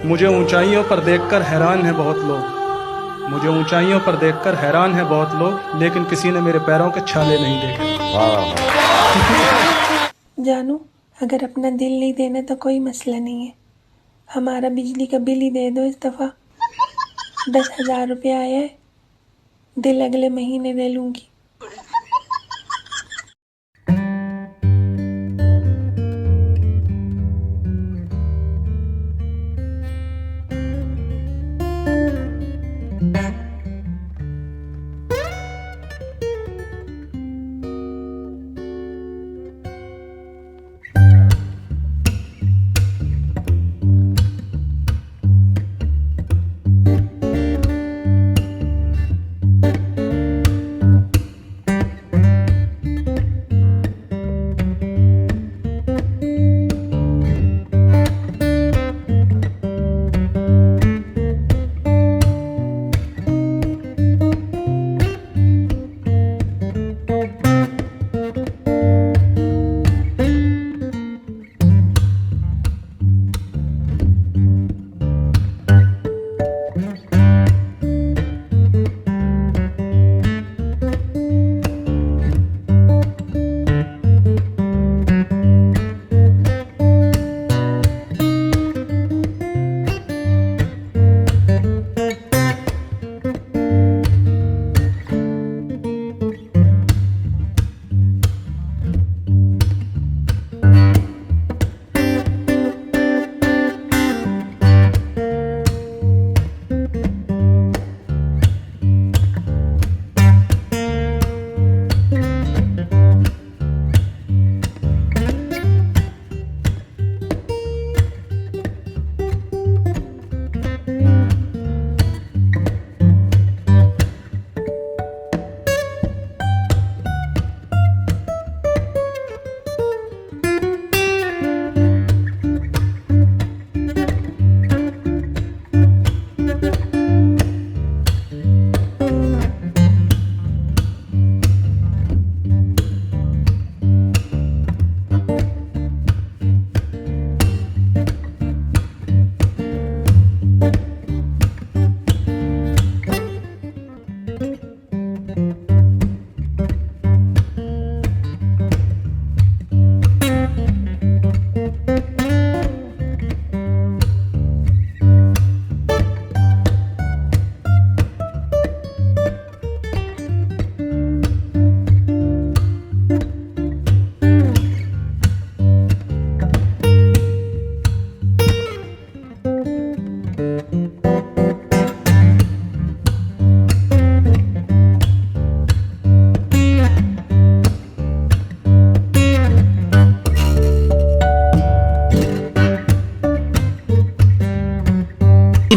मुझे ऊंचाइयों पर देखकर हैरान है बहुत लोग, मुझे ऊंचाइयों पर देखकर हैरान है बहुत लोग, लेकिन किसी ने मेरे पैरों के छाले नहीं देखे। जानू, अगर अपना दिल नहीं देना तो कोई मसला नहीं है, हमारा बिजली का बिल ही दे दो इस दफ़ा। 10,000 रुपया आया है, दिल अगले महीने दे लूँगी।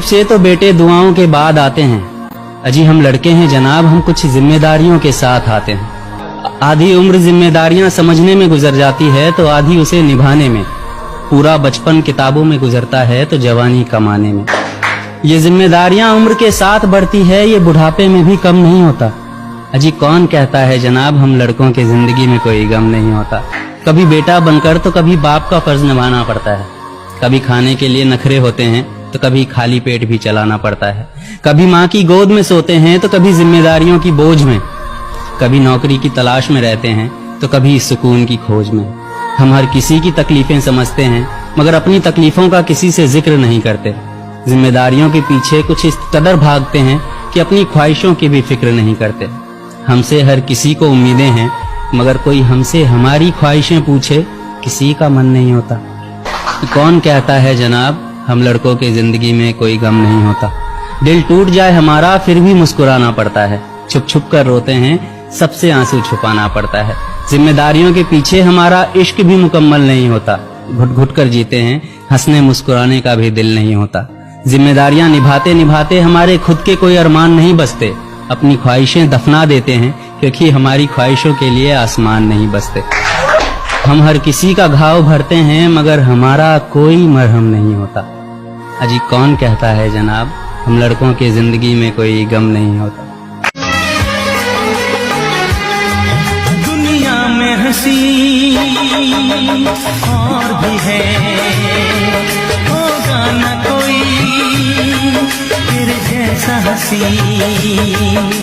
से तो बेटे दुआओं के बाद आते हैं, अजी हम लड़के हैं जनाब, हम कुछ जिम्मेदारियों के साथ आते हैं। आधी उम्र जिम्मेदारियां समझने में गुजर जाती है तो आधी उसे निभाने में, पूरा बचपन किताबों में गुजरता है तो जवानी कमाने में। ये जिम्मेदारियां उम्र के साथ बढ़ती है, ये बुढ़ापे में भी कम नहीं होता। अजी कौन कहता है जनाब हम लड़कों के जिंदगी में कोई गम नहीं होता। कभी बेटा बनकर तो कभी बाप का फर्ज निभाना पड़ता है, कभी खाने के लिए नखरे होते हैं तो कभी खाली पेट भी चलाना पड़ता है, कभी माँ की गोद में सोते हैं तो कभी जिम्मेदारियों की बोझ में, कभी नौकरी की तलाश में रहते हैं तो कभी सुकून की खोज में। हम हर किसी की तकलीफें समझते हैं मगर अपनी तकलीफों का किसी से जिक्र नहीं करते। जिम्मेदारियों के पीछे कुछ इस कदर भागते हैं कि अपनी ख्वाहिशों की भी फिक्र नहीं करते। हमसे हर किसी को उम्मीदें हैं मगर कोई हमसे हमारी ख्वाहिशें पूछे किसी का मन नहीं होता। कौन कहता है जनाब हम लड़कों के जिंदगी में कोई गम नहीं होता। दिल टूट जाए हमारा फिर भी मुस्कुराना पड़ता है, छुप छुप कर रोते हैं सबसे आंसू छुपाना पड़ता है। जिम्मेदारियों के पीछे हमारा इश्क भी मुकम्मल नहीं होता, घुट घुट कर जीते हैं, हंसने मुस्कुराने का भी दिल नहीं होता। जिम्मेदारियां निभाते निभाते हमारे खुद के कोई अरमान नहीं बसते, अपनी ख्वाहिशें दफना देते हैं क्योंकि हमारी ख्वाहिशों के लिए आसमान नहीं बसते। हम हर किसी का घाव भरते हैं मगर हमारा कोई मरहम नहीं होता। अजी कौन कहता है जनाब हम लड़कों की जिंदगी में कोई गम नहीं होता। दुनिया में हंसी और भी है, होगा न कोई हसीन।